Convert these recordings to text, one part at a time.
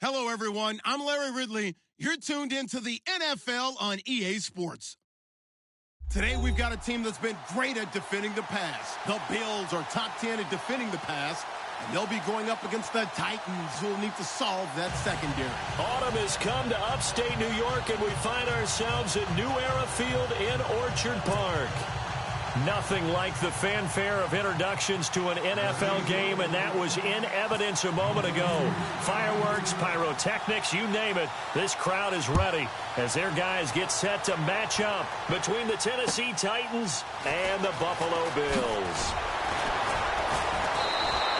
Hello, everyone. I'm Larry Ridley. You're tuned into the NFL on EA Sports. Today, we've got a team that's been great at defending the pass. The Bills are top 10 at defending the pass, and they'll be going up against the Titans, who will need to solve that secondary. Autumn has come to upstate New York, and we find ourselves at New Era Field in Orchard Park. Nothing like the fanfare of introductions to an NFL game, and that was in evidence a moment ago. Fireworks, pyrotechnics, you name it. This crowd is ready as their guys get set to match up between the Tennessee Titans and the Buffalo Bills.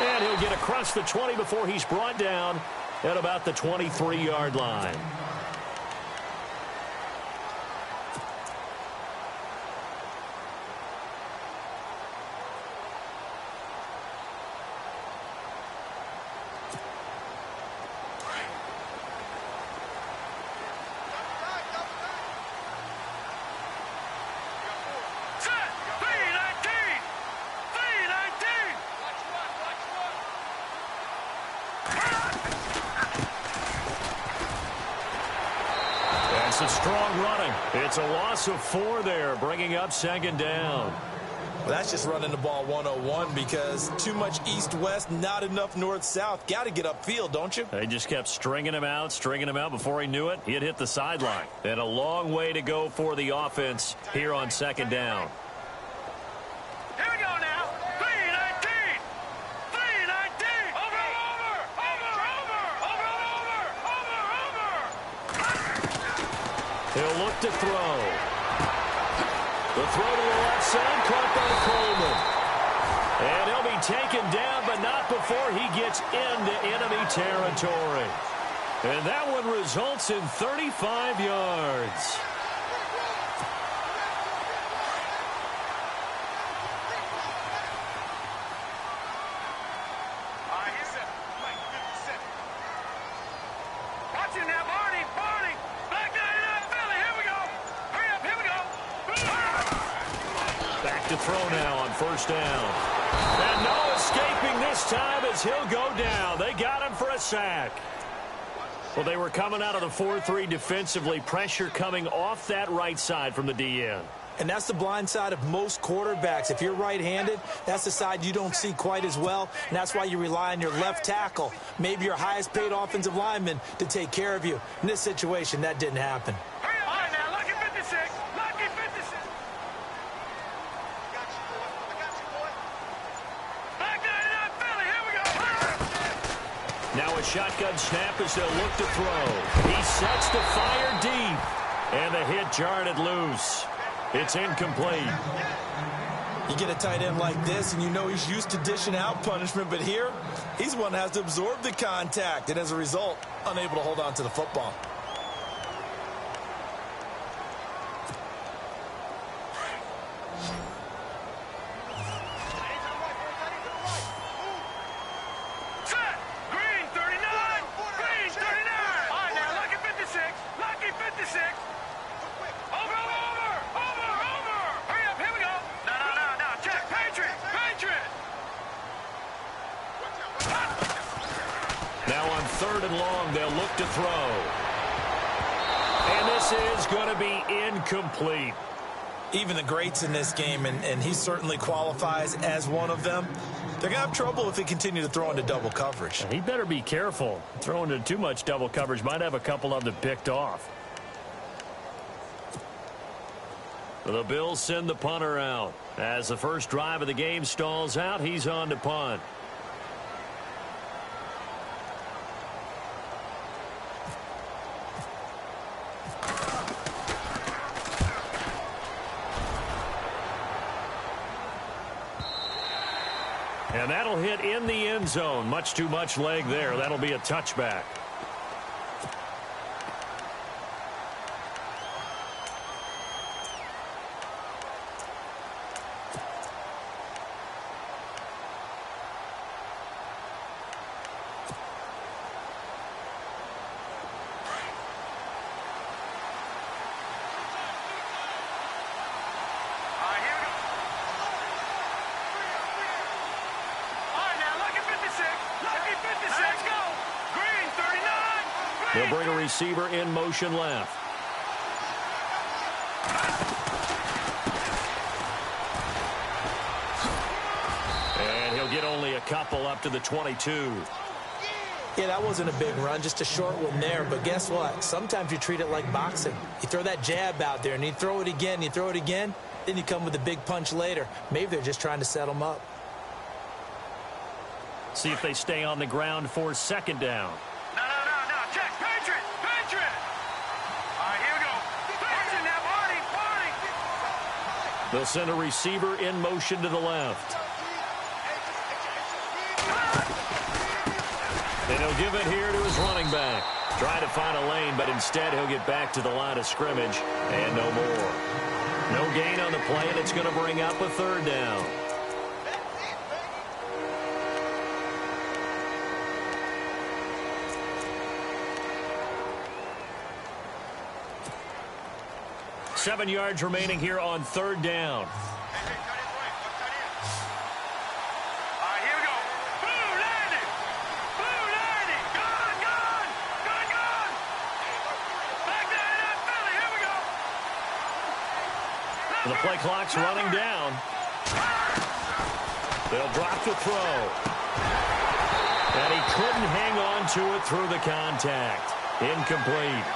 And he'll get across the 20 before he's brought down at about the 23-yard line. A strong running. It's a loss of 4 there, bringing up second down. Well, that's just running the ball 101 because too much east-west, not enough north-south. Got to get upfield, don't you? They just kept stringing him out. Before he knew it, he had hit the sideline. And a long way to go for the offense here on second down. Here we go now. 3-19. 3-19. Over. He'll look to throw. The throw to the left side, caught by Coleman. And he'll be taken down, but not before he gets into enemy territory. And that one results in 35 yards. Watch him now, Barney. Black 99 Philly. Here we go. Hurry up. Here we go. Back to throw now on first down. And no escaping this time as he'll go down. They got him for a sack. Well, they were coming out of the 4-3 defensively. Pressure coming off that right side from the DN. And that's the blind side of most quarterbacks. If you're right-handed, that's the side you don't see quite as well, and that's why you rely on your left tackle, maybe your highest-paid offensive lineman, to take care of you. In this situation, that didn't happen. Hurry up. All right, now, Lucky 56. Lucky 56. I got you, boy. Black 99 Philly. Here we go. Now a shotgun snap as they'll look to throw. He sets to fire deep, and the hit jarred it loose. It's incomplete. You get a tight end like this, and you know he's used to dishing out punishment, but here, he's one that has to absorb the contact, and as a result, unable to hold on to the football. Set. Green 39. Green 39. All right, now, Lucky 56. Lucky 56. Over. Hurry up, here we go. No. Check. Patriot. Now on 3rd and long, they'll look to throw. And this is going to be incomplete. Even the greats in this game, and he certainly qualifies as one of them, they're going to have trouble if they continue to throw into double coverage. He better be careful. Throwing into too much double coverage might have a couple of them picked off. The Bills send the punter out. As the first drive of the game stalls out, he's on to punt. And that'll hit in the end zone. Much too much leg there. That'll be a touchback. Lucky 56. Let's go. Green 39. They'll bring a receiver in motion left. And he'll get only a couple up to the 22. Yeah, that wasn't a big run, just a short one there. But guess what? Sometimes you treat it like boxing. You throw that jab out there, and you throw it again, then you come with a big punch later. Maybe they're just trying to set them up. See if they stay on the ground for second down. No. Check. Patriot. All right, here we go. Patriot now. Party. They'll send a receiver in motion to the left. And he'll give it here to his running back. Try to find a lane, but instead he'll get back to the line of scrimmage and no more. No gain on the play, and it's going to bring up a third down. Seven yards remaining here on third down. The play clock's running down. They'll drop the throw. And he couldn't hang on to it through the contact. Incomplete.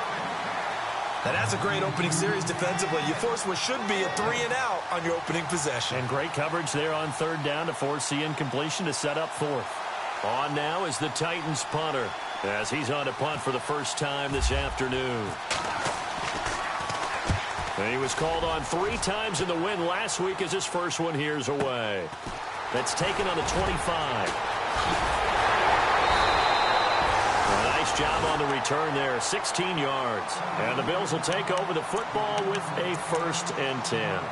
Now that's a great opening series defensively. You force what should be a 3-and-out on your opening possession. And great coverage there on third down to force the incompletion to set up fourth. On now is the Titans punter as he's on to punt for the first time this afternoon. And he was called on 3 times in the win last week as his first one here's away. That's taken on the 25. A nice job on the return there, 16 yards. And the Bills will take over the football with a 1st and 10.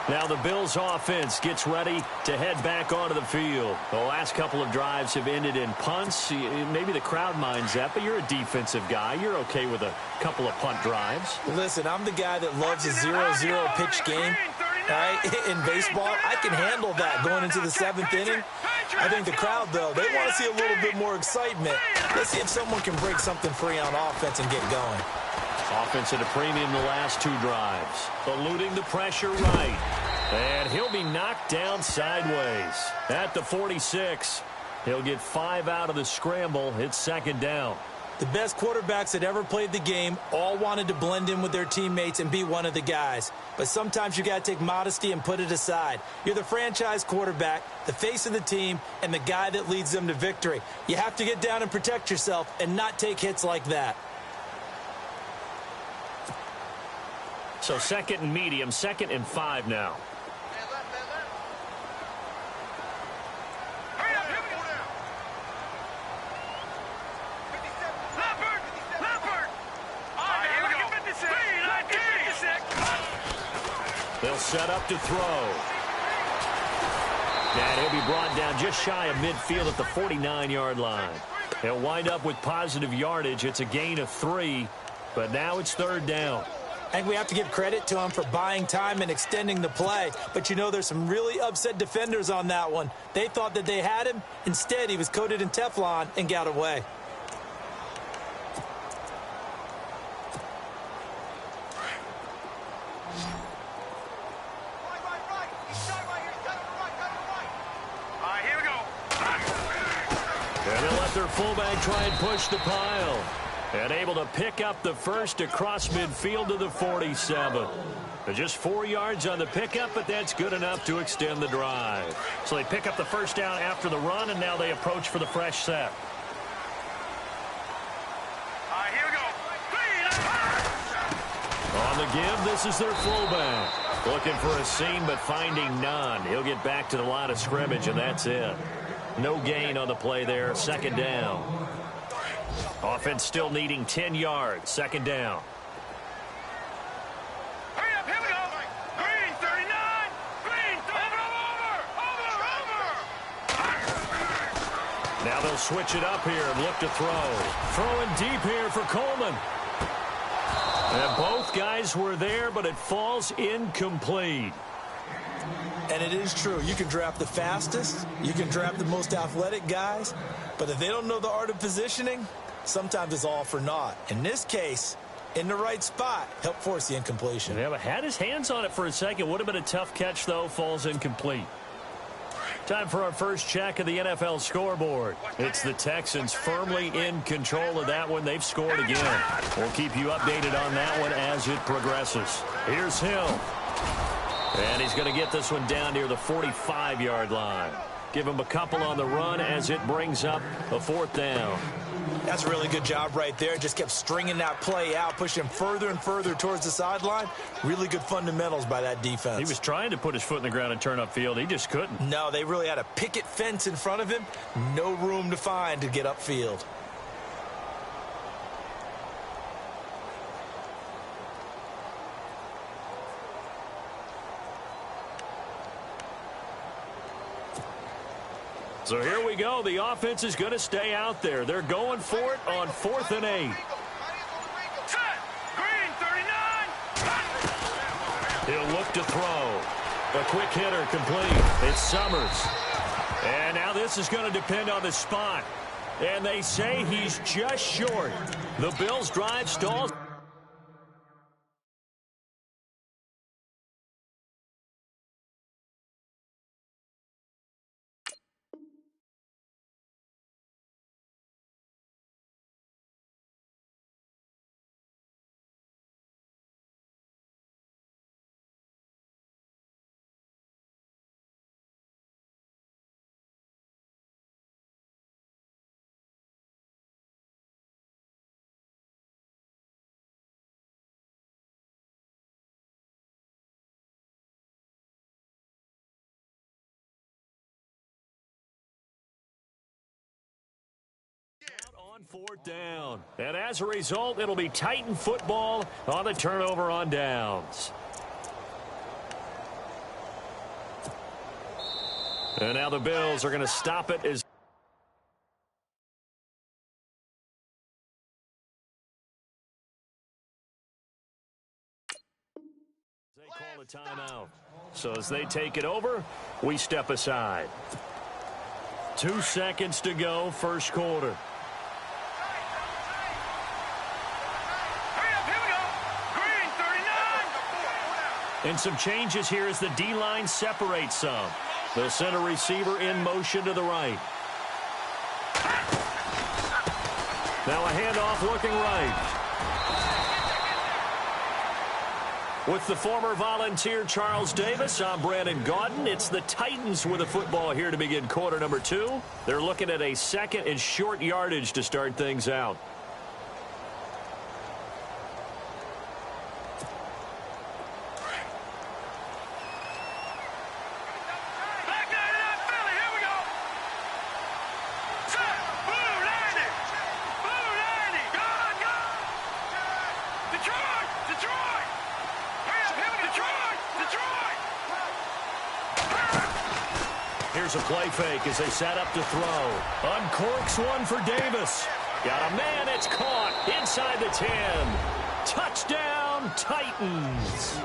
Now the Bills offense gets ready to head back onto the field. The last couple of drives have ended in punts. Maybe the crowd minds that, but you're a defensive guy. You're okay with a couple of punt drives. Listen, I'm the guy that loves a 0-0 pitch game. All right, in baseball, I can handle that going into the 7th inning. I think the crowd, though, they want to see a little bit more excitement. Let's see if someone can break something free on offense and get going. Offense at a premium the last 2 drives. Eluding the pressure right. And he'll be knocked down sideways at the 46. He'll get 5 out of the scramble. It's second down. The best quarterbacks that ever played the game all wanted to blend in with their teammates and be one of the guys. But sometimes you got to take modesty and put it aside. You're the franchise quarterback, the face of the team, and the guy that leads them to victory. You have to get down and protect yourself and not take hits like that. So 2nd and medium, 2nd and 5 now. They'll set up to throw. And he'll be brought down just shy of midfield at the 49-yard line. He'll wind up with positive yardage. It's a gain of 3, but now it's third down. I think we have to give credit to him for buying time and extending the play. But, you know, there's some really upset defenders on that one. They thought that they had him. Instead, he was coated in Teflon and got away. And they'll let their fullback try and push the pile. And able to pick up the first across midfield to the 47. Just 4 yards on the pickup, but that's good enough to extend the drive. So they pick up the first down after the run, and now they approach for the fresh set. Here we go. On the give, this is their fullback. Looking for a seam, but finding none. He'll get back to the line of scrimmage, and that's it. No gain on the play there, second down. Offense still needing 10 yards, second down. Hurry up, here we go. Green, 39. Green, over. Now they'll switch it up here and look to throw. Throwing deep here for Coleman. And both guys were there, but it falls incomplete. And it is true. You can draft the fastest. You can draft the most athletic guys. But if they don't know the art of positioning, sometimes it's all for naught. In this case, in the right spot, helped force the incompletion. Yeah, but had his hands on it for a second. Would have been a tough catch, though. Falls incomplete. Time for our first check of the NFL scoreboard. It's the Texans firmly in control of that one. They've scored again. We'll keep you updated on that one as it progresses. Here's Hill. And he's going to get this one down near the 45-yard line. Give him a couple on the run as it brings up a 4th down. That's a really good job right there. Just kept stringing that play out, pushing him further and further towards the sideline. Really good fundamentals by that defense. He was trying to put his foot in the ground and turn upfield. He just couldn't. No, they really had a picket fence in front of him. No room to find to get upfield. So here we go. The offense is going to stay out there. They're going for it on 4th and 8. Set. Green 39. He'll look to throw. A quick hitter complete. It's Summers. And now this is going to depend on the spot. And they say he's just short. The Bills' drive stalls. On 4th down. And as a result, it'll be Titan football on the turnover on downs. And now the Bills are going to stop it as they call a timeout. So as they take it over, we step aside. 2 seconds to go, first quarter. And some changes here as the D-line separates some. The center receiver in motion to the right. Now a handoff looking right. With the former Volunteer Charles Davis, I'm Brandon Gaudin. It's the Titans with the football here to begin quarter number 2. They're looking at a 2nd and short yardage to start things out. Here's a play fake as they set up to throw. Uncorks one for Davis. Got a man, it's caught inside the 10. Touchdown, Titans.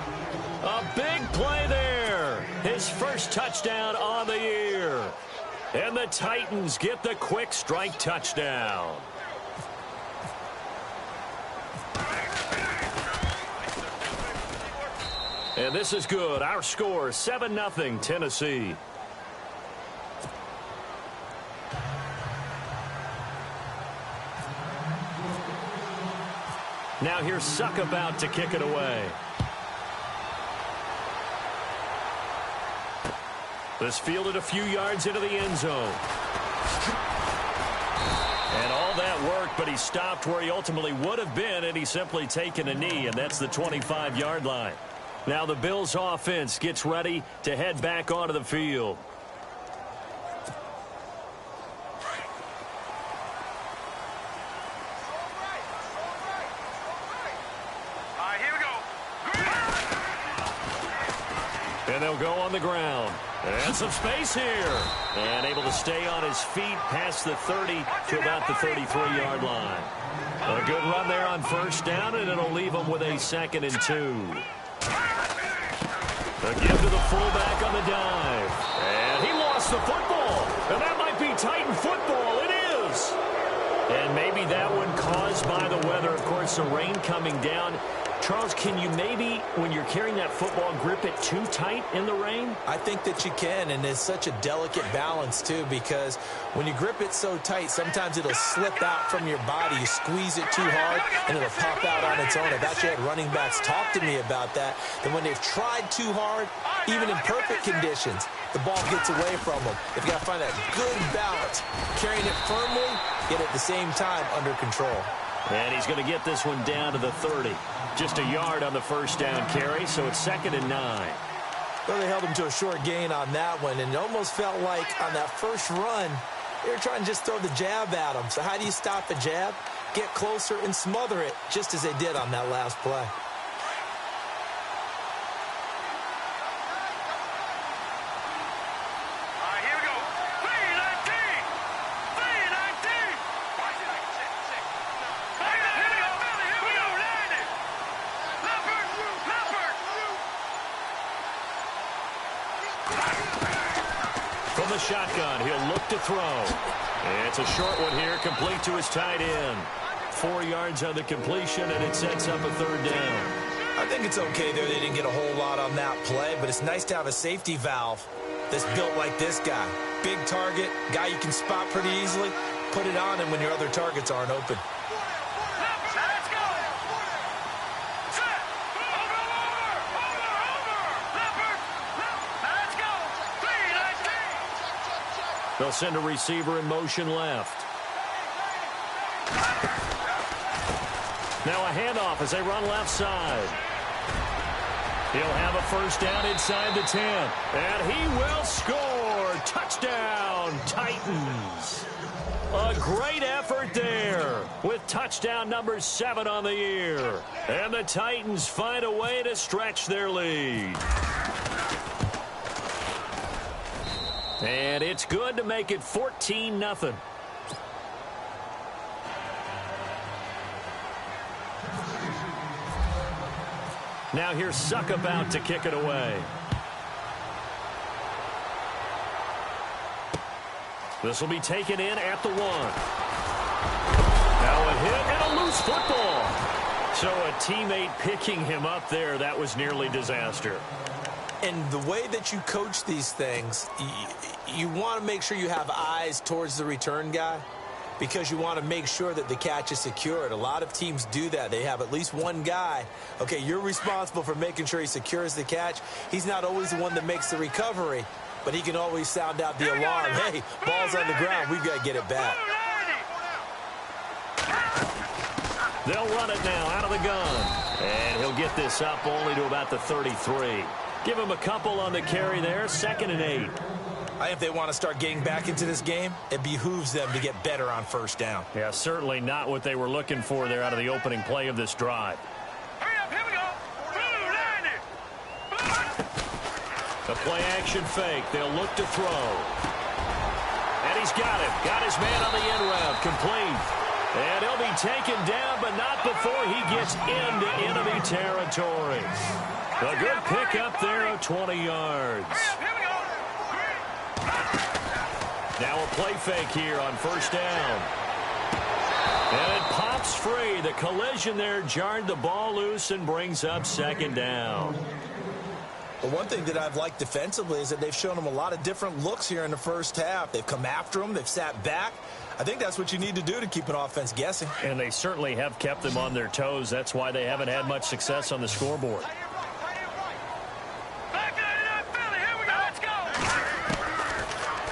A big play there. His first touchdown on the year. And the Titans get the quick strike touchdown. And this is good. Our score, 7-0 Tennessee. Now here's Suck about to kick it away. This fielded a few yards into the end zone. And all that work, but he stopped where he ultimately would have been had he simply taken a knee, and that's the 25-yard line. Now the Bills offense gets ready to head back onto the field. And they'll go on the ground. And some space here. And able to stay on his feet past the 30 to about the 33-yard line. A good run there on first down, and it'll leave him with a 2nd and 2. A give to the fullback on the dive. And he lost the football. And that might be Titan football. It is. And And maybe that one caused by the weather. Of course, the rain coming down. Charles, can you maybe, when you're carrying that football, grip it too tight in the rain? I think that you can, and it's such a delicate balance, too, because when you grip it so tight, sometimes it'll slip out from your body. You squeeze it too hard, and it'll pop out on its own. I've actually had running backs talk to me about that, that when they've tried too hard, even in perfect conditions, the ball gets away from them. They've got to find that good balance, carrying it firmly, yet at the same time under control. And he's going to get this one down to the 30. Just a yard on the first down carry, so it's 2nd and 9. Well, they held him to a short gain on that one, and it almost felt like on that first run, they were trying to just throw the jab at him. So how do you stop a jab? Get closer and smother it, just as they did on that last play. From the shotgun, he'll look to throw. It's a short one here, complete to his tight end. 4 yards on the completion, and it sets up a 3rd down. I think it's okay there. They didn't get a whole lot on that play, but it's nice to have a safety valve that's built like this guy. Big target, guy you can spot pretty easily. Put it on him when your other targets aren't open. They'll send a receiver in motion left. Now a handoff as they run left side. He'll have a first down inside the 10. And he will score. Touchdown, Titans. A great effort there with touchdown number 7 on the year. And the Titans find a way to stretch their lead. And it's good to make it 14-0. Now here's Suck about to kick it away. This will be taken in at the 1. Now a hit and a loose football. So a teammate picking him up there, that was nearly disaster. And the way that you coach these things, you want to make sure you have eyes towards the return guy because you want to make sure that the catch is secured. A lot of teams do that. They have at least one guy. Okay, you're responsible for making sure he secures the catch. He's not always the one that makes the recovery, but he can always sound out the alarm. Hey, ball's on the ground. We've got to get it back. They'll run it now out of the gun. And he'll get this up only to about the 33. Give him a couple on the carry there, 2nd and 8. I think if they want to start getting back into this game, it behooves them to get better on first down. Yeah, certainly not what they were looking for there out of the opening play of this drive. Hurry up, here we go. Blue, line it. The play action fake. They'll look to throw. And he's got it. Got his man on the mrwebb. Complete. And he'll be taken down, but not before he gets into enemy territory. A good pick up there of 20 yards. Now a play fake here on first down. And it pops free. The collision there jarred the ball loose and brings up 2nd down. But one thing that I've liked defensively is that they've shown them a lot of different looks here in the first half. They've come after them. They've sat back. I think that's what you need to do to keep an offense guessing. And they certainly have kept them on their toes. That's why they haven't had much success on the scoreboard.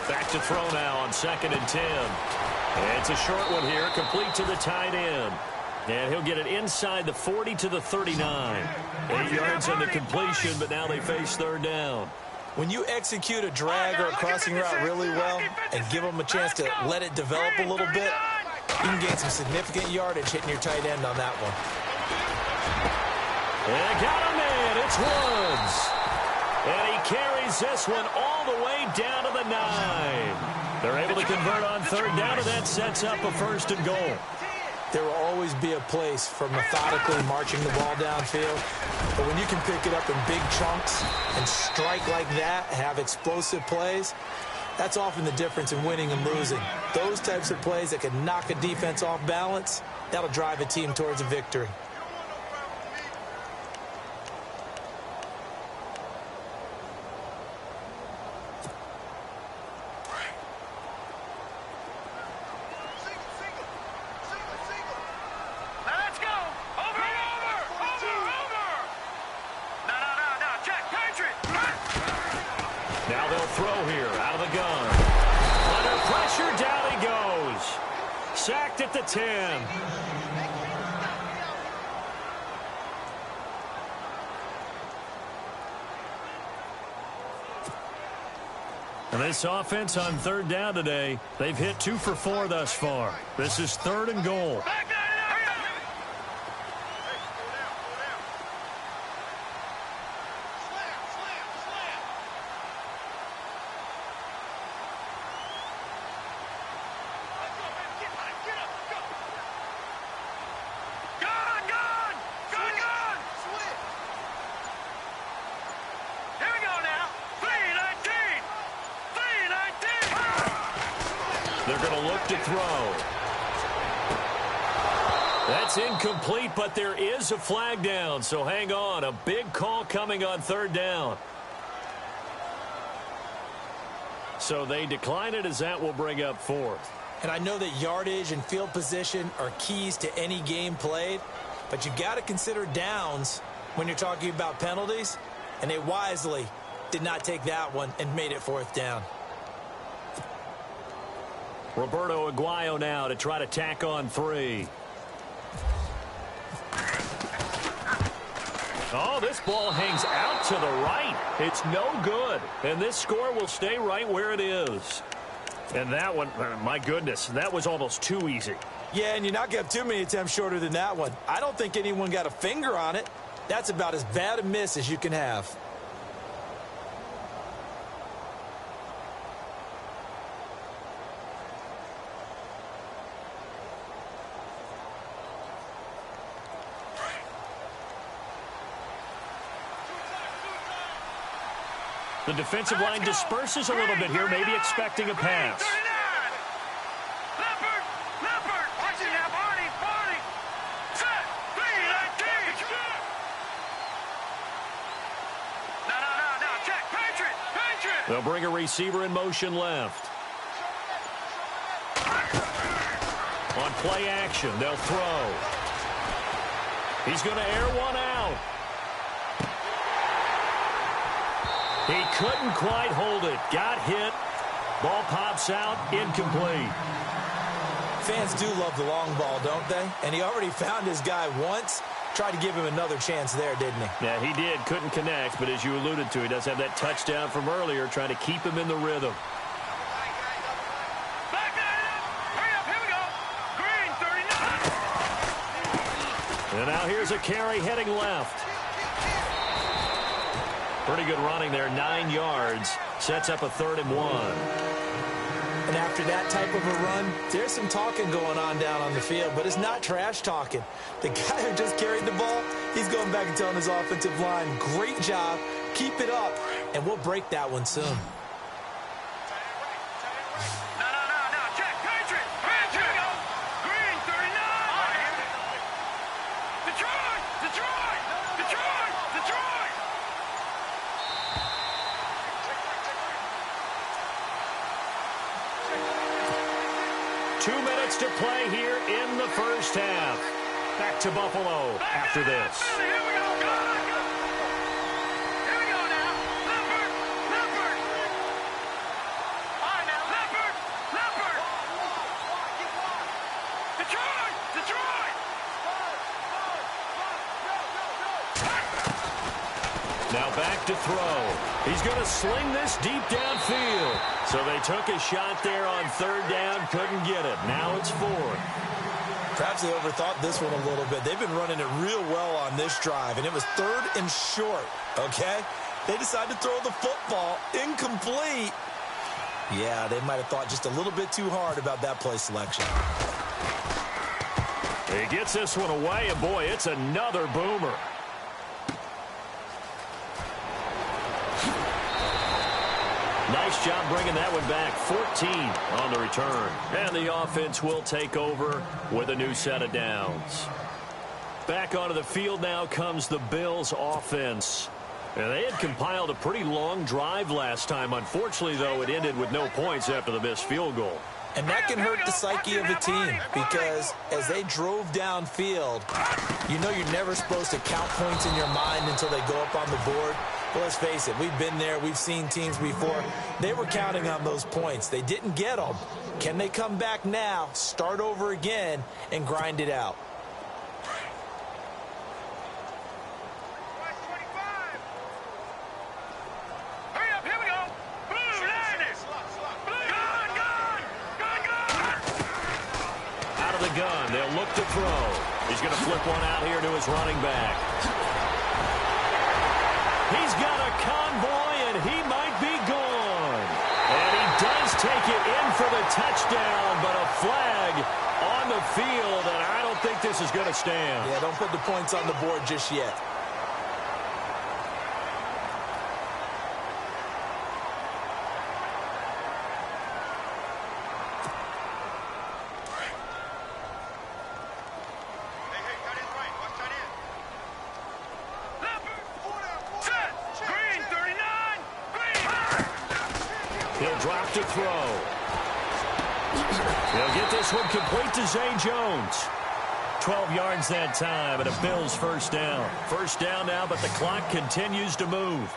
Back to throw now on 2nd and 10. And it's a short one here, complete to the tight end. And he'll get it inside the 40 to the 39. 8 yards on the completion, but now they face 3rd down. When you execute a drag or a crossing route really well and give them a chance to let it develop a little bit, you can gain some significant yardage hitting your tight end on that one. And got him in. It's Woods. And he carries this one all the way down to the 9. They're able to convert on 3rd down, and that sets up a 1st and goal. There will always be a place for methodically marching the ball downfield. But when you can pick it up in big chunks and strike like that, have explosive plays, That's often the difference in winning and losing. Those types of plays that can knock a defense off balance, that'll drive a team towards a victory. Now they'll throw here out of the gun. Under pressure, down he goes. Sacked at the 10. And this offense on third down today, they've hit 2 for 4 thus far. This is 3rd and goal. They're going to look to throw. That's incomplete, but there is a flag down, so hang on. A big call coming on 3rd down. So they decline it, as that will bring up 4th. And I know that yardage and field position are keys to any game played, but you've got to consider downs when you're talking about penalties, and they wisely did not take that one and made it 4th down. Roberto Aguayo now to try to tack on 3. Oh, this ball hangs out to the right. It's no good. And this score will stay right where it is. And that one, my goodness, that was almost too easy. Yeah, and you're not going to have too many attempts shorter than that one. I don't think anyone got a finger on it. That's about as bad a miss as you can have. The defensive line disperses a little bit here, maybe expecting a pass. They'll bring a receiver in motion left. On play action, they'll throw. He's going to air one out. He couldn't quite hold it. Got hit. Ball pops out. Incomplete. Fans do love the long ball, don't they? And he already found his guy once. Tried to give him another chance there, didn't he? Yeah, he did. Couldn't connect, but as you alluded to, he does have that touchdown from earlier, trying to keep him in the rhythm. And now here's a carry heading left. Pretty good running there, 9 yards. Sets up a 3rd and 1. And after that type of a run, there's some talking going on down on the field, but it's not trash talking. The guy who just carried the ball, he's going back and telling his offensive line, great job, keep it up, and we'll break that one soon. To play here in the first half. Back to Buffalo after this. Here we go now. Leopard. All right now, Leopard. Detroit. Now back to throw. He's going to sling this deep downfield. So they took a shot there on 3rd down, couldn't get it. Now it's 4th. Perhaps they overthought this one a little bit. They've been running it real well on this drive, and it was 3rd and short, okay? They decided to throw the football incomplete. Yeah, they might have thought just a little bit too hard about that play selection. He gets this one away, and boy, it's another boomer. Nice job bringing that one back. 14 on the return. And the offense will take over with a new set of downs. Back onto the field now comes the Bills offense. And they had compiled a pretty long drive last time. Unfortunately, though, it ended with no points after the missed field goal. And that can hurt the psyche of a team because as they drove downfield, you know you're never supposed to count points in your mind until they go up on the board. But let's face it, we've been there. We've seen teams before. They were counting on those points. They didn't get them. Can they come back now, start over again, and grind it out? Gun. They'll look to throw. He's going to flip one out here to his running back. He's got a convoy, and he might be gone. And he does take it in for the touchdown, but a flag on the field, and I don't think this is going to stand. Yeah, don't put the points on the board just yet. He'll drop to throw. He'll get this one complete to Zay Jones. 12 yards that time, and a Bills first down. First down now, but the clock continues to move.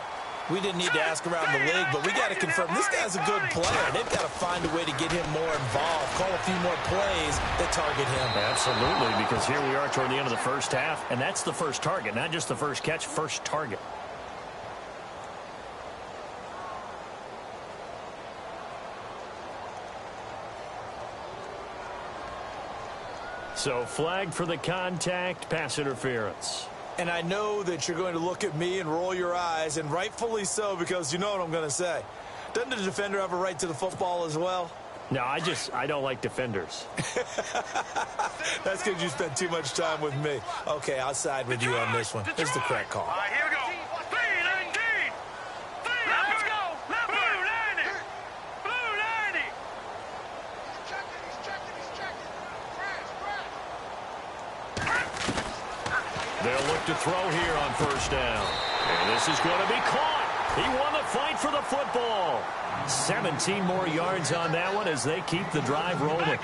We didn't need to ask around the league, but we got to confirm this guy's a good player. They've got to find a way to get him more involved, call a few more plays that target him. Absolutely, because here we are toward the end of the first half, and that's the first target, not just the first catch, first target. So flag for the contact, pass interference. And I know that you're going to look at me and roll your eyes, and rightfully so, because you know what I'm going to say. Doesn't the defender have a right to the football as well? No, I don't like defenders. That's because you spent too much time with me. Okay, I'll side with you on this one. Here's the correct call. All right, here we go. Let's go. Blue 90. Blue 90. He's checking. They'll look to throw here on first down. And this is going to be caught. He won the fight for the football. 17 more yards on that one as they keep the drive rolling.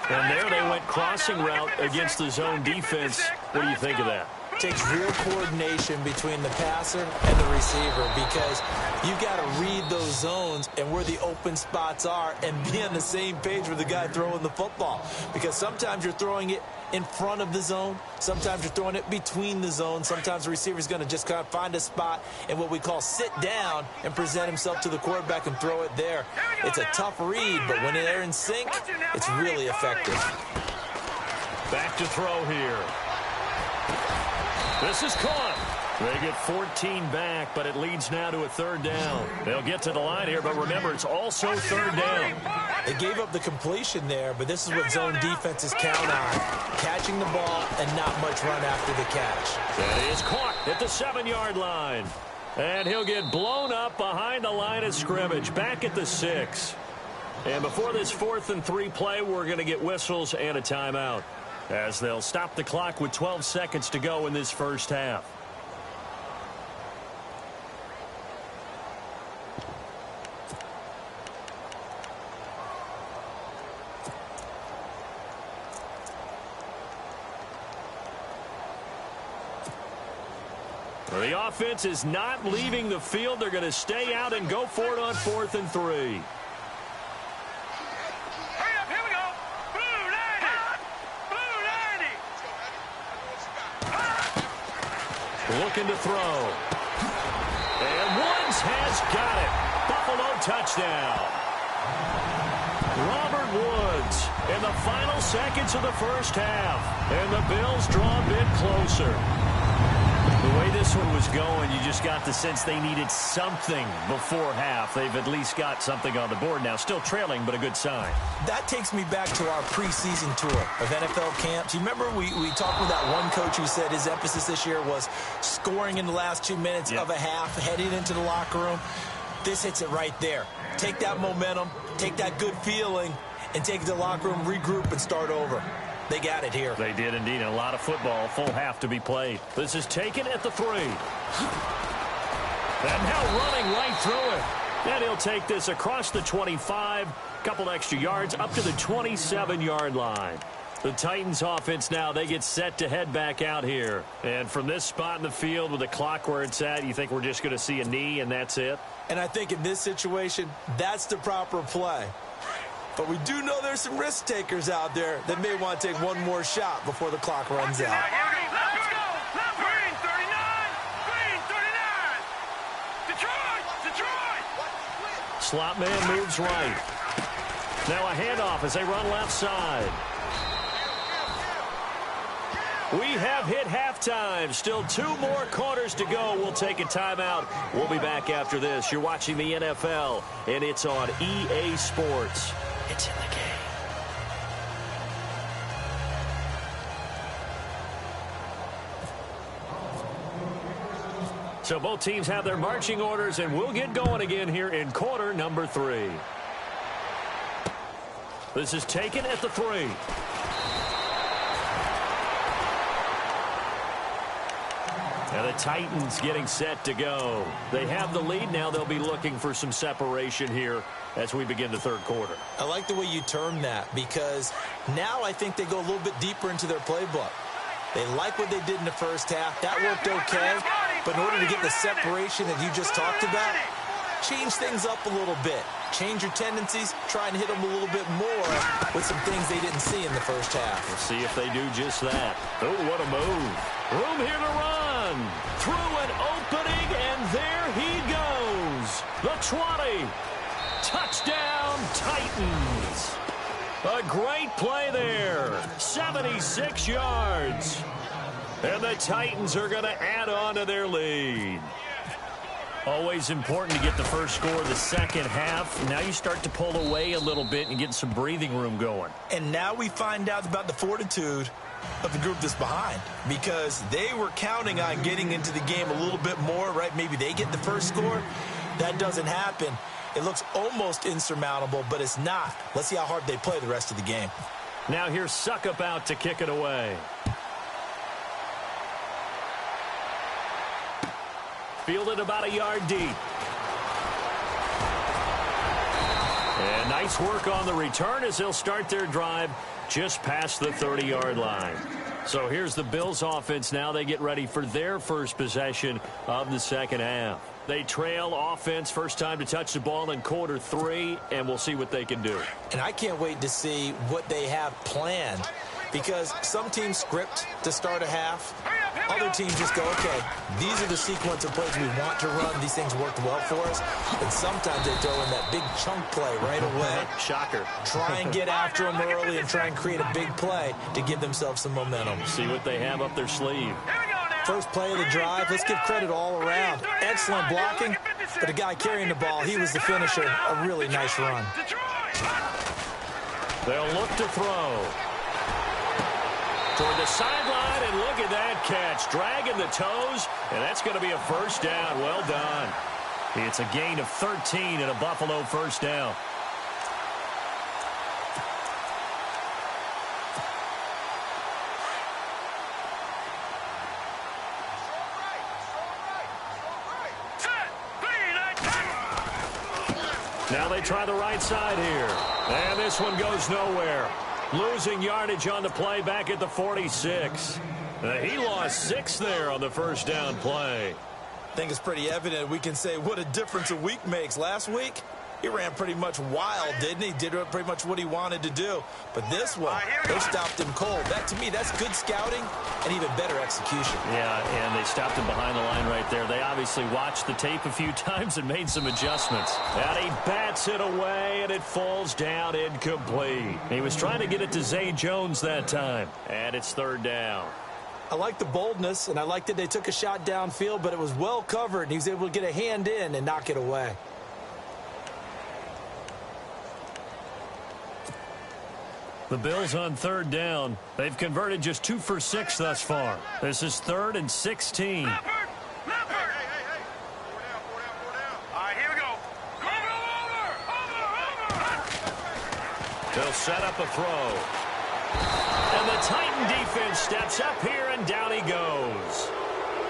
And there they went crossing route against the zone defense. What do you think of that? Takes real coordination between the passer and the receiver because you got to read those zones and where the open spots are and be on the same page with the guy throwing the football. Because sometimes you're throwing it in front of the zone. Sometimes you're throwing it between the zones. Sometimes the receiver's going to just kind of find a spot and what we call sit down and present himself to the quarterback and throw it there. It's a tough read, but when they're in sync, it's really effective. Back to throw here. This is caught. They get 14 back, but it leads now to a third down. They'll get to the line here, but remember, it's also third down. They gave up the completion there, but this is what zone defenses count on. Catching the ball and not much run after the catch. That is caught at the 7-yard line. And he'll get blown up behind the line of scrimmage, back at the 6. And before this 4th and 3 play, we're going to get whistles and a timeout, as they'll stop the clock with 12 seconds to go in this first half. The offense is not leaving the field. They're going to stay out and go for it on 4th and 3. Hurry up, here we go. Blue 90. Blue 90. Looking to throw. And Woods has got it. Buffalo touchdown. Robert Woods in the final seconds of the first half. And the Bills draw a bit closer. The way this one was going, you just got the sense they needed something before half. They've at least got something on the board now. Still trailing, but a good sign. That takes me back to our preseason tour of NFL camps. You remember we talked with that one coach who said his emphasis this year was scoring in the last 2 minutes of a half, heading into the locker room. This hits it right there. Take that momentum, take that good feeling, and take it to the locker room, regroup, and start over. They got it here. They did indeed. A lot of football, full half to be played. This is taken at the 3. And now running right through it. And he'll take this across the 25, couple extra yards, up to the 27-yard line. The Titans offense now, they get set to head back out here. And from this spot in the field with the clock where it's at, you think we're just going to see a knee and that's it? And I think in this situation, that's the proper play. But we do know there's some risk takers out there that may want to take one more shot before the clock runs out. Let's go. Green 39. Green 39. Detroit. Slot man moves right. Now a handoff as they run left side. We have hit halftime. Still 2 more quarters to go. We'll take a timeout. We'll be back after this. You're watching the NFL, and it's on EA Sports. It's in the game. So both teams have their marching orders, and we'll get going again here in quarter number 3. This is taken at the 3. And the Titans getting set to go. They have the lead now. They'll be looking for some separation here as we begin the third quarter. I like the way you term that because now I think they go a little bit deeper into their playbook. They like what they did in the first half. That worked okay. But in order to get the separation that you just talked about, change things up a little bit. Change your tendencies. Try and hit them a little bit more with some things they didn't see in the first half. We'll see if they do just that. Oh, what a move. Room here to run. Through an opening, and there he goes. The 20. Touchdown, Titans. A great play there. 76 yards. And the Titans are going to add on to their lead. Always important to get the first score of the second half. Now you start to pull away a little bit and get some breathing room going. And now we find out about the fortitude of the group that's behind because they were counting on getting into the game a little bit more, right? Maybe they get the first score. That doesn't happen. It looks almost insurmountable, but it's not. Let's see how hard they play the rest of the game. Now here's Suckup out to kick it away. Fielded about a yard deep. And nice work on the return as they'll start their drive just past the 30-yard line. So here's the Bills offense now. They get ready for their first possession of the second half. They trail offense, first time to touch the ball in quarter 3, and we'll see what they can do. And I can't wait to see what they have planned because some teams script to start a half. Other teams just go, okay, these are the sequence of plays we want to run. These things worked well for us. And sometimes they throw in that big chunk play right away. Shocker. Try and get after them early and try and create a big play to give themselves some momentum. See what they have up their sleeve. First play of the drive, let's give credit all around. Excellent blocking, but the guy carrying the ball, he was the finisher. A really nice run. They'll look to throw. Toward the sideline, and look at that catch. Dragging the toes, and that's going to be a first down. Well done. It's a gain of 13 and a Buffalo first down. Now they try the right side here. And this one goes nowhere. Losing yardage on the play back at the 46. He lost 6 there on the first down play. I think it's pretty evident we can say what a difference a week makes. Last week, he ran pretty much wild, didn't he? Did pretty much what he wanted to do. But this one, they stopped him cold. That, to me, that's good scouting and even better execution. Yeah, and they stopped him behind the line right there. They obviously watched the tape a few times and made some adjustments. And he bats it away, and it falls down incomplete. He was trying to get it to Zay Jones that time. And it's third down. I like the boldness, and I like that they took a shot downfield, but it was well covered, and he was able to get a hand in and knock it away. The Bills on third down. They've converted just 2 for 6 thus far. This is 3rd and 16. Leopard! Leopard! Hey. 4 down. All right, here we go. They'll set up a throw. And the Titan defense steps up here, and down he goes.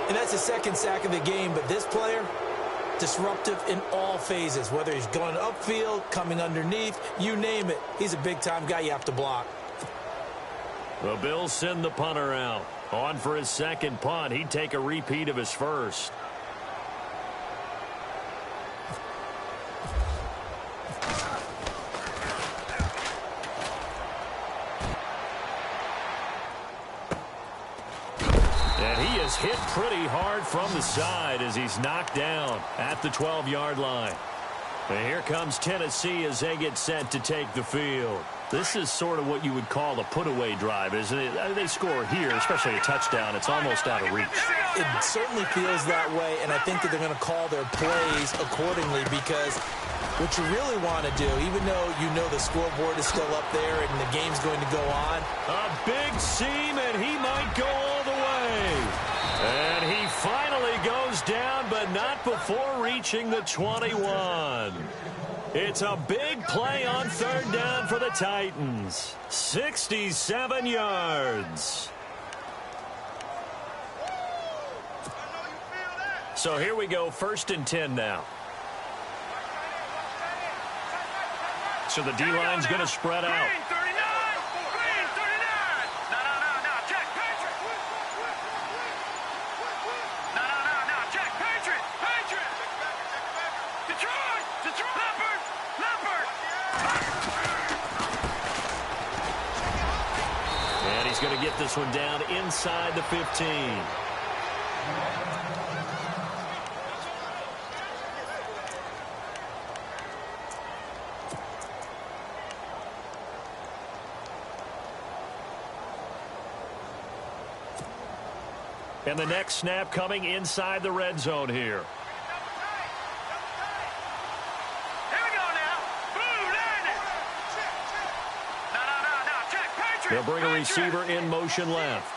And that's the second sack of the game, but this player, disruptive in all phases, whether he's going upfield, coming underneath, you name it. He's a big-time guy you have to block. The Bills send the punter out. On for his second punt. He'd take a repeat of his first. Hit pretty hard from the side as he's knocked down at the 12-yard line. And here comes Tennessee as they get set to take the field. This is sort of what you would call a put-away drive, isn't it? They score here, especially a touchdown. It's almost out of reach. It certainly feels that way, and I think that they're going to call their plays accordingly, because what you really want to do, even though you know the scoreboard is still up there and the game's going to go on. A big seam, and he might go all the way. And he finally goes down, but not before reaching the 21. It's a big play on third down for the Titans. 67 yards. So here we go, 1st and 10 now. So the D-line's going to spread out. And he's going to get this one down inside the 15. And the next snap coming inside the red zone here. They'll bring a receiver in motion left.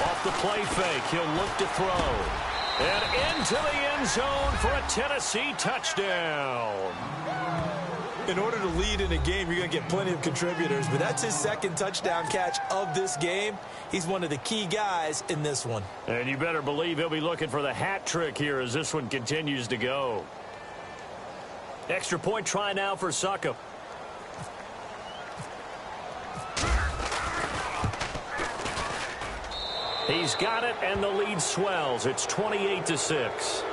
Off the play fake, he'll look to throw. And into the end zone for a Tennessee touchdown. In order to lead in a game, you're going to get plenty of contributors, but that's his second touchdown catch of this game. He's one of the key guys in this one. And you better believe he'll be looking for the hat trick here as this one continues to go. Extra point try now for Succop. He's got it, and the lead swells. It's 28-6.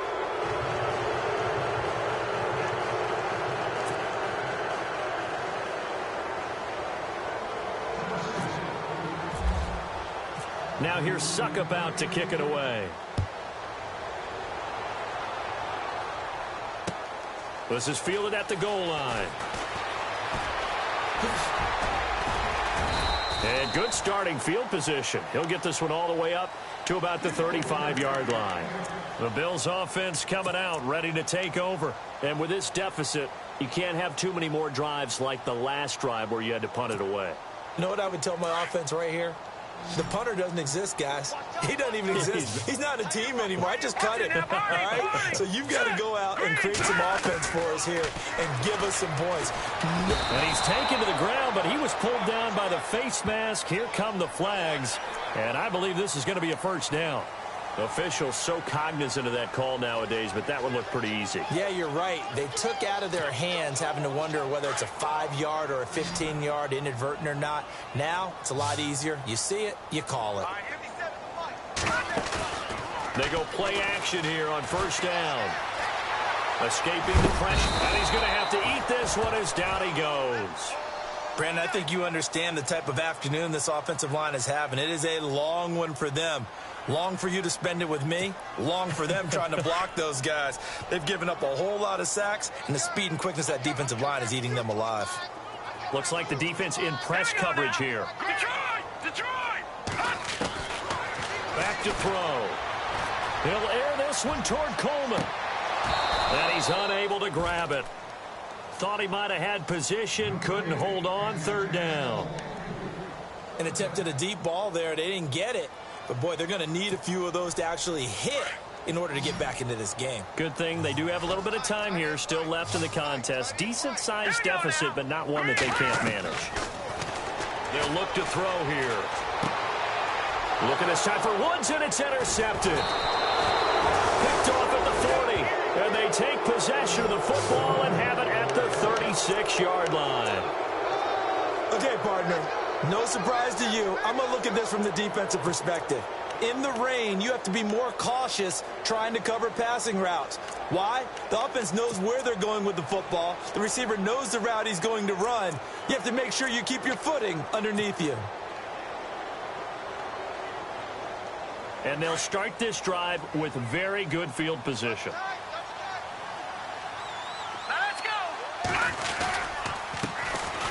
Now here's Succop out to kick it away. This is fielded at the goal line. And good starting field position. He'll get this one all the way up to about the 35-yard line. The Bills offense coming out, ready to take over. And with this deficit, you can't have too many more drives like the last drive where you had to punt it away. You know what I would tell my offense right here? The punter doesn't exist, guys. He doesn't even exist. He's not a team anymore. I just cut it, all right? So you've got to go out and create some offense for us here and give us some points. And he's taken to the ground, but he was pulled down by the face mask. Here come the flags, and I believe this is going to be a first down. Officials so cognizant of that call nowadays, but that one looked pretty easy. Yeah, you're right. They took out of their hands having to wonder whether it's a 5-yard or a 15-yard inadvertent or not. Now, it's a lot easier. You see it, you call it. They go play action here on first down. Escaping the pressure, and he's going to have to eat this one as down he goes. Brandon, I think you understand the type of afternoon this offensive line is having. It is a long one for them. Long for you to spend it with me. Long for them trying to block those guys. They've given up a whole lot of sacks, and the speed and quickness of that defensive line is eating them alive. Looks like the defense in press coverage here. Back to throw. He'll air this one toward Coleman. And he's unable to grab it. Thought he might have had position, couldn't hold on, third down. And attempted a deep ball there. They didn't get it. But, boy, they're going to need a few of those to actually hit in order to get back into this game. Good thing they do have a little bit of time here still left in the contest. Decent-sized deficit, but not one that they can't manage. They'll look to throw here. Looking this time for Woods, and it's intercepted. Picked off at the 40, and they take possession of the football and have it at the 36-yard line. Okay, partner, no surprise to you. I'm going to look at this from the defensive perspective. In the rain, you have to be more cautious trying to cover passing routes. Why? The offense knows where they're going with the football. The receiver knows the route he's going to run. You have to make sure you keep your footing underneath you. And they'll start this drive with very good field position. Let's go.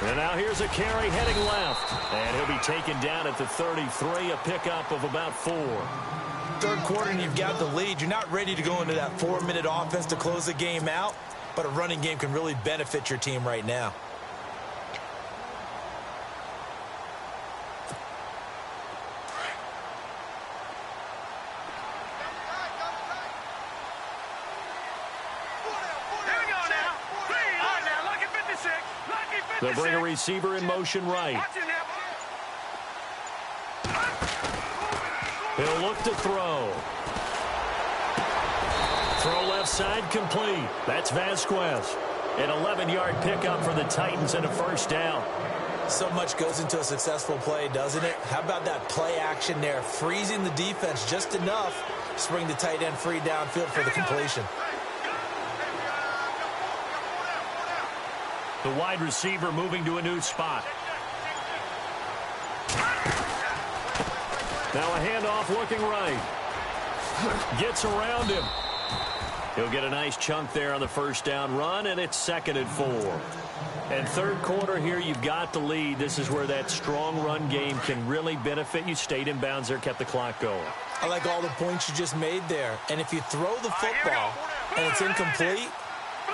And now here's a carry heading left. And he'll be taken down at the 33, a pickup of about 4. Third quarter and you've got the lead. You're not ready to go into that 4-minute offense to close the game out, but a running game can really benefit your team right now. They'll bring a receiver in motion right. He'll look to throw. Throw left side complete. That's Vasquez. An 11-yard pickup for the Titans and a first down. So much goes into a successful play, doesn't it? How about that play action there? Freezing the defense just enough to bring the tight end free downfield for the completion. The wide receiver moving to a new spot. Now a handoff looking right. Gets around him. He'll get a nice chunk there on the first down run, and it's 2nd and 4. And third quarter here, you've got the lead. This is where that strong run game can really benefit you. Stayed in bounds there, kept the clock going. I like all the points you just made there. And if you throw the football and it's incomplete,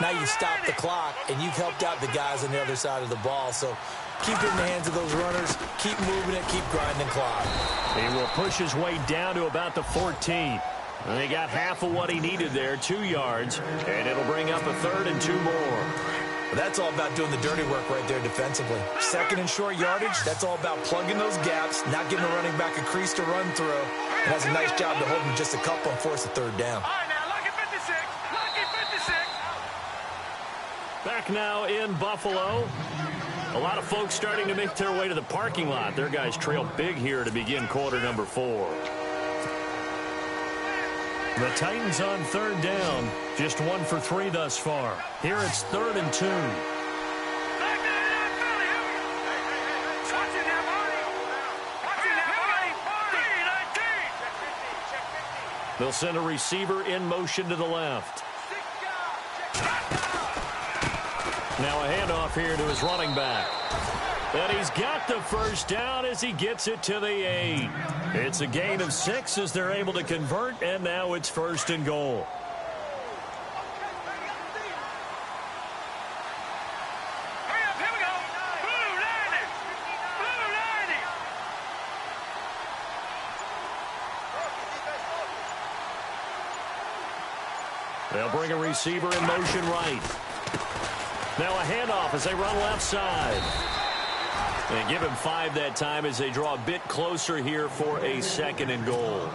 now you stop the clock, and you've helped out the guys on the other side of the ball. So keep it in the hands of those runners. Keep moving it. Keep grinding clock. He will push his way down to about the 14. And they got half of what he needed there, 2 yards. And it'll bring up a 3rd and 2 more. That's all about doing the dirty work right there defensively. 2nd and short yardage, that's all about plugging those gaps, not giving the running back a crease to run through. And has a nice job to hold him just a couple and force a 3rd down. Back now in Buffalo. A lot of folks starting to make their way to the parking lot. Their guys trail big here to begin quarter number 4. The Titans on 3rd down. Just 1 for 3 thus far. Here it's 3rd and 2. They'll send a receiver in motion to the left. Now a handoff here to his running back. And he's got the first down as he gets it to the 8. It's a gain of 6 as they're able to convert, and now it's 1st and goal. Here we go. Blue 90. Blue 90. They'll bring a receiver in motion right. Now a handoff as they run left side. They give him 5 that time as they draw a bit closer here for a 2nd and goal.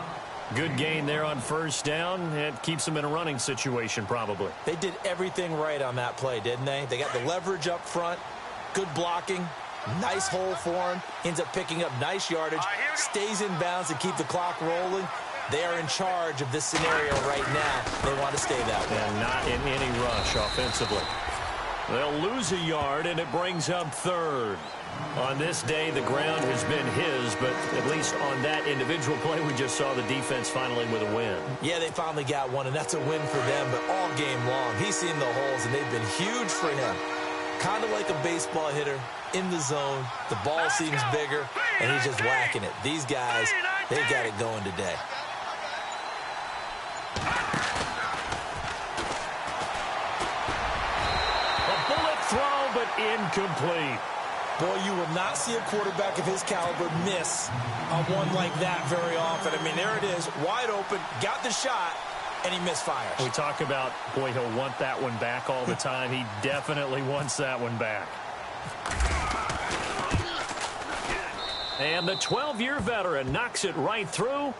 Good gain there on first down. It keeps them in a running situation probably. They did everything right on that play, didn't they? They got the leverage up front, good blocking, nice hole for him, ends up picking up nice yardage, stays in bounds to keep the clock rolling. They are in charge of this scenario right now. They want to stay that way. And not in any rush offensively. They'll lose a yard, and it brings up 3rd. On this day, the ground has been his, but at least on that individual play, we just saw the defense finally with a win. Yeah, they finally got one, and that's a win for them, but all game long, he's seen the holes, and they've been huge for him. Kind of like a baseball hitter in the zone. The ball seems bigger, and he's just whacking it. These guys, they got it going today. Throw, but incomplete. Boy, you will not see a quarterback of his caliber miss on one like that very often. I mean, there it is, wide open, got the shot, and he misfires. We talk about, boy, he'll want that one back all the time. He definitely wants that one back. And the 12-year veteran knocks it right through,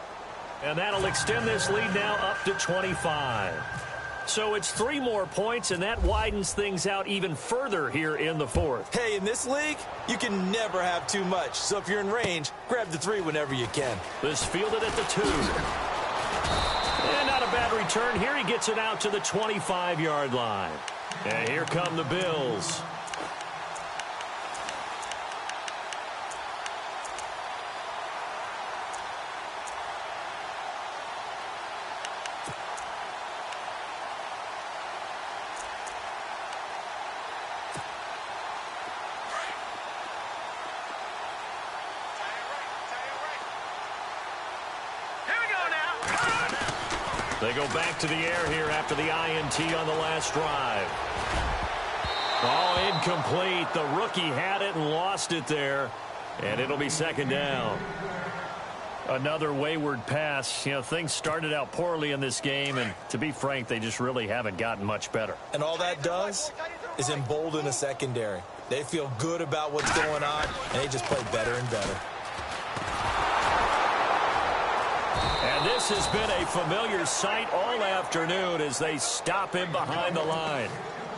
and that'll extend this lead now up to 25. So it's 3 more points, and that widens things out even further here in the fourth. Hey, in this league, you can never have too much. So if you're in range, grab the 3 whenever you can. This fielded at the 2. And not a bad return here. He gets it out to the 25-yard line. And here come the Bills. They go back to the air here after the INT on the last drive. Oh, incomplete. The rookie had it and lost it there. And it'll be second down. Another wayward pass. You know, things started out poorly in this game, and to be frank, they just really haven't gotten much better. And all that does is embolden the secondary. They feel good about what's going on, and they just play better and better. And this has been a familiar sight all afternoon as they stop him behind the line.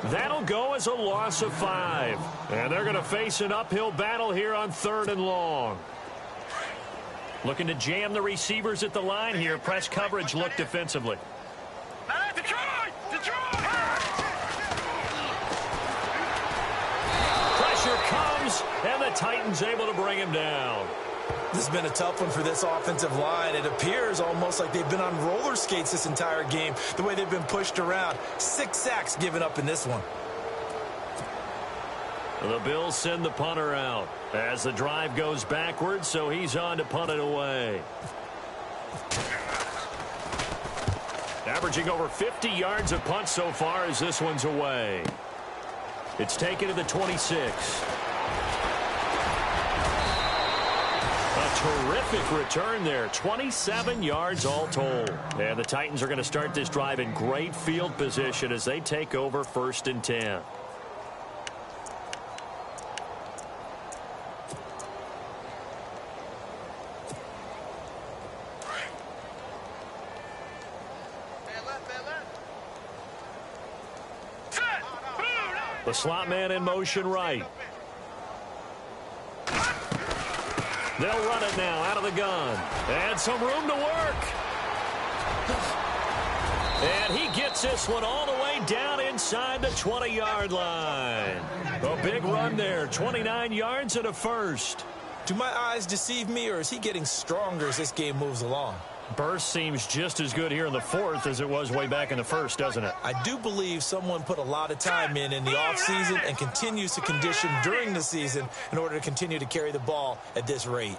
That'll go as a loss of 5. And they're going to face an uphill battle here on 3rd and long. Looking to jam the receivers at the line here. Press coverage look defensively. Pressure comes, and the Titans able to bring him down. This has been a tough one for this offensive line. It appears almost like they've been on roller skates this entire game, the way they've been pushed around. 6 sacks given up in this one. The Bills send the punter out as the drive goes backwards, so he's on to punt it away. Averaging over 50 yards of punt so far as this one's away. It's taken to the 26. Terrific return there. 27 yards all told. And the Titans are going to start this drive in great field position as they take over 1st and 10. The slot man in motion right. They'll run it now out of the gun. And some room to work. And he gets this one all the way down inside the 20-yard line. A big run there. 29 yards and a first. Do my eyes deceive me, or is he getting stronger as this game moves along? Burst seems just as good here in the 4th as it was way back in the 1st, doesn't it? I do believe someone put a lot of time in the offseason and continues to condition during the season in order to continue to carry the ball at this rate.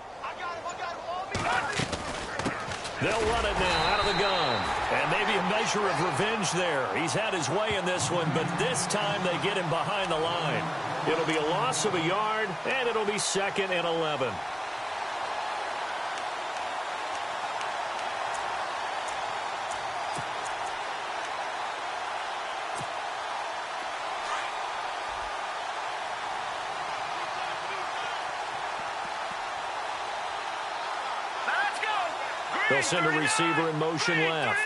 They'll run it now out of the gun. And maybe a measure of revenge there. He's had his way in this one, but this time they get him behind the line. It'll be a loss of a yard, and it'll be 2nd and 11. They'll send a receiver in motion left.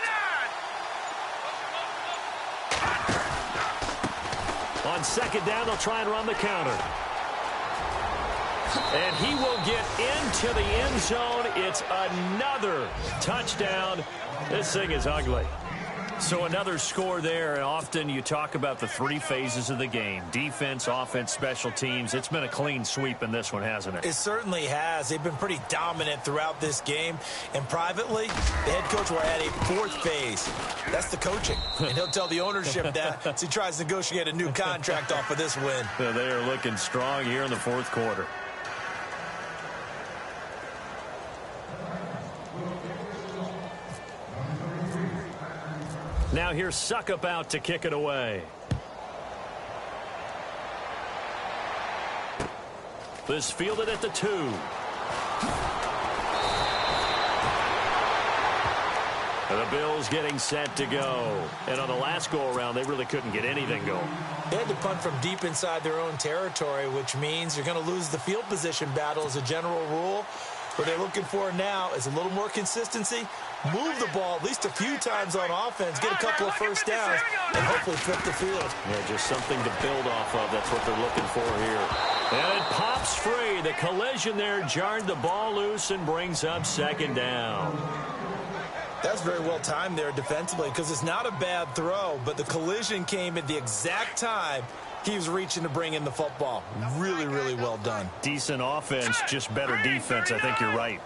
On 2nd down, they'll try and run the counter. And he will get into the end zone. It's another touchdown. This thing is ugly. So another score there, and often you talk about the 3 phases of the game. Defense, offense, special teams. It's been a clean sweep in this one, hasn't it? It certainly has. They've been pretty dominant throughout this game. And privately, the head coach will add a 4th phase. That's the coaching. And he'll tell the ownership that as he tries to negotiate a new contract off of this win. They are looking strong here in the 4th quarter. Now here's Suckup out to kick it away. This fielded at the 2. And the Bills getting set to go. And on the last go-around, they really couldn't get anything going. They had to punt from deep inside their own territory, which means you're going to lose the field position battle as a general rule. What they're looking for now is a little more consistency, move the ball at least a few times on offense, get a couple of first downs, and hopefully flip the field. Yeah, just something to build off of. That's what they're looking for here. And it pops free. The collision there jarred the ball loose and brings up second down. That's very well timed there defensively because it's not a bad throw, but the collision came at the exact time he was reaching to bring in the football. Really, really well done. Decent offense, just better defense. I think you're right.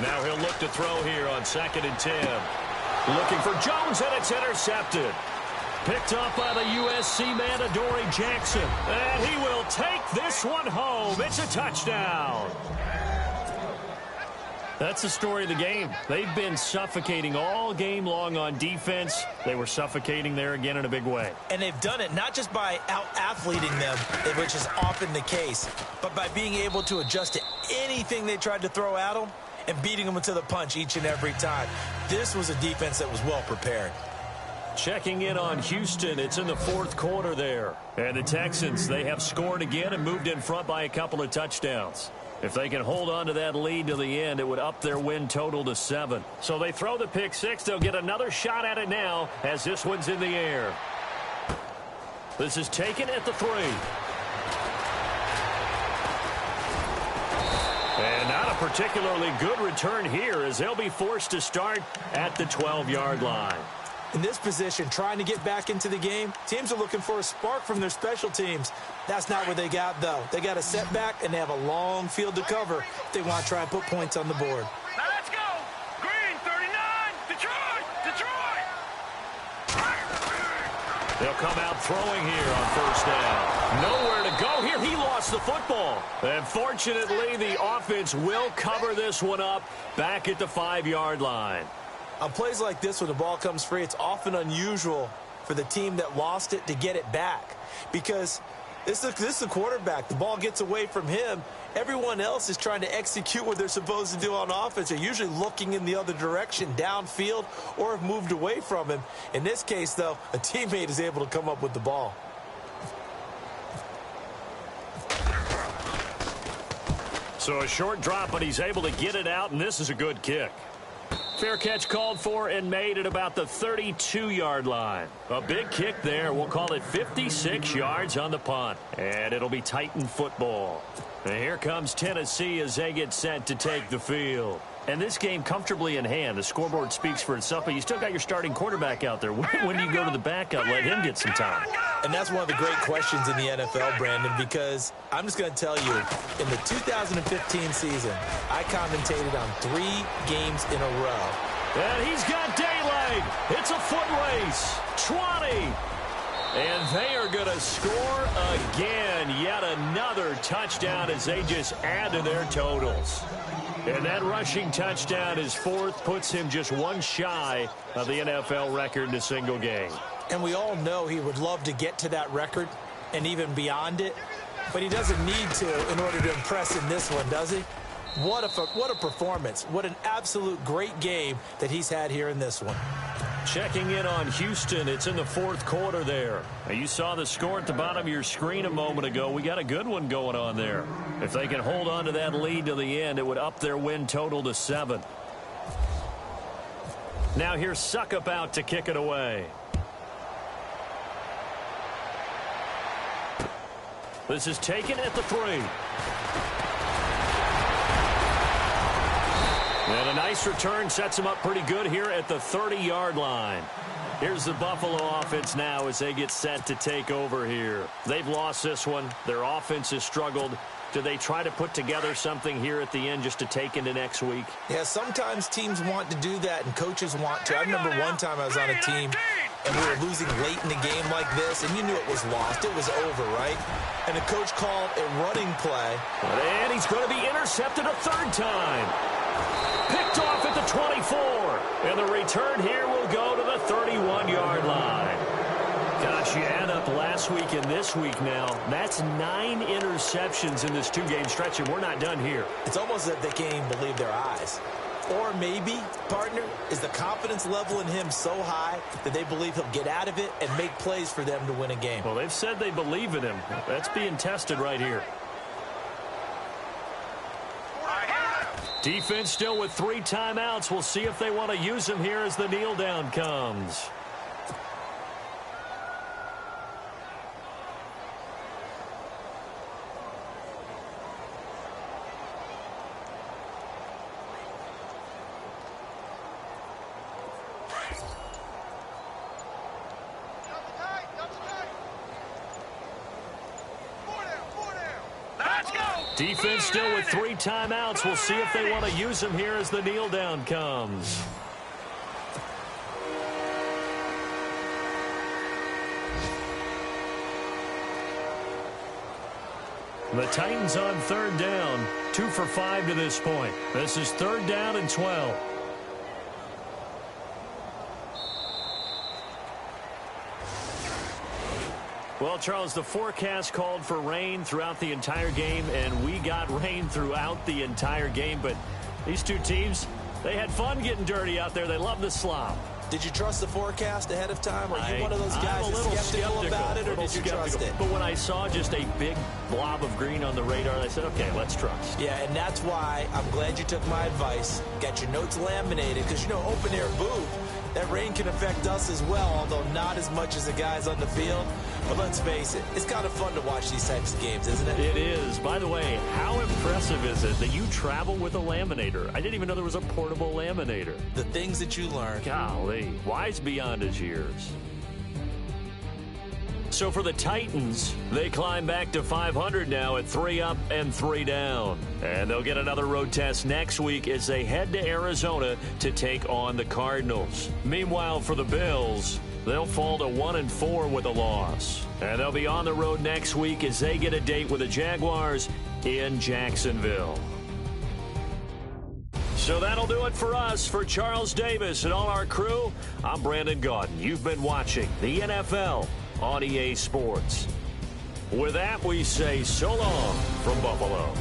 Now he'll look to throw here on 2nd and 10. Looking for Jones, and it's intercepted. Picked up by the USC man, Adoree Jackson. And he will take this one home. It's a touchdown. That's the story of the game. They've been suffocating all game long on defense. They were suffocating there again in a big way. And they've done it not just by out-athleting them, which is often the case, but by being able to adjust to anything they tried to throw at them and beating them to the punch each and every time. This was a defense that was well prepared. Checking in on Houston. It's in the 4th quarter there. And the Texans, they have scored again and moved in front by a couple of touchdowns. If they can hold on to that lead to the end, it would up their win total to 7. So they throw the pick 6. They'll get another shot at it now as this one's in the air. This is taken at the 3. And not a particularly good return here as they'll be forced to start at the 12-yard line. In this position, trying to get back into the game, teams are looking for a spark from their special teams. That's not what they got, though. They got a setback, and they have a long field to cover if they want to try and put points on the board. Now let's go. Green, 39. Detroit. They'll come out throwing here on 1st down. Nowhere to go here. He lost the football. And fortunately, the offense will cover this one up back at the 5-yard line. On plays like this, when the ball comes free, it's often unusual for the team that lost it to get it back. Because this is a quarterback. The ball gets away from him. Everyone else is trying to execute what they're supposed to do on offense. They're usually looking in the other direction, downfield, or have moved away from him. In this case, though, a teammate is able to come up with the ball. So a short drop, but he's able to get it out, and this is a good kick. Fair catch called for and made at about the 32-yard line. A big kick there. We'll call it 56 yards on the punt. And it'll be Titan football. And here comes Tennessee as they get set to take the field. And this game comfortably in hand. The scoreboard speaks for itself, but you still got your starting quarterback out there. When do you go to the backup? Let him get some time. And that's one of the great questions in the NFL, Brandon, because I'm just going to tell you, in the 2015 season, I commentated on 3 games in a row. And he's got daylight. It's a foot race. 20. And they are going to score again. Yet another touchdown as they just add to their totals. And that rushing touchdown is 4th, puts him just one shy of the NFL record in a single game. And we all know he would love to get to that record and even beyond it. But he doesn't need to in order to impress in this one, does he? What a performance. What an absolute great game that he's had here in this one. Checking in on Houston. It's in the 4th quarter there. Now, you saw the score at the bottom of your screen a moment ago. We got a good one going on there. If they can hold on to that lead to the end, it would up their win total to 7. Now here's Suckup out to kick it away. This is taken at the 3. And a nice return sets them up pretty good here at the 30-yard line. Here's the Buffalo offense now as they get set to take over here. They've lost this one. Their offense has struggled. Do they try to put together something here at the end just to take into next week? Yeah, sometimes teams want to do that and coaches want to. I remember one time I was on a team and we were losing late in the game like this, and you knew it was lost. It was over, right? And the coach called a running play. And he's going to be intercepted a 3rd time. Picked off at the 24. And the return here will go to the 31-yard line. Gosh, you add up last week and this week now. That's 9 interceptions in this 2-game stretch, and we're not done here. It's almost as if they can't even believe their eyes. Or maybe, partner, is the confidence level in him so high that they believe he'll get out of it and make plays for them to win a game? Well, they've said they believe in him. That's being tested right here. Defense still with 3 timeouts. We'll see if they want to use them here as the kneel down comes. Defense still with 3 timeouts. We'll see if they want to use them here as the kneel down comes. The Titans on 3rd down, 2 for 5 to this point. This is 3rd down and 12. Well, Charles, the forecast called for rain throughout the entire game, and we got rain throughout the entire game. But these two teams, they had fun getting dirty out there. They love the slop. Did you trust the forecast ahead of time? Are you one of those guys that's skeptical about it, or did you trust it? But when I saw just a big blob of green on the radar, I said, okay, let's trust. Yeah, and that's why I'm glad you took my advice. Got your notes laminated, because, you know, open-air booth, that rain can affect us as well, although not as much as the guys on the field. But let's face it, it's kind of fun to watch these types of games, isn't it? It is. By the way, how impressive is it that you travel with a laminator? I didn't even know there was a portable laminator. The things that you learn. Golly, wise beyond his years. So for the Titans, they climb back to 500 now at 3 up and 3 down. And they'll get another road test next week as they head to Arizona to take on the Cardinals. Meanwhile, for the Bills, they'll fall to 1-4 with a loss. And they'll be on the road next week as they get a date with the Jaguars in Jacksonville. So that'll do it for us. For Charles Davis and all our crew, I'm Brandon Gaudin. You've been watching the NFL on EA Sports. With that, we say so long from Buffalo.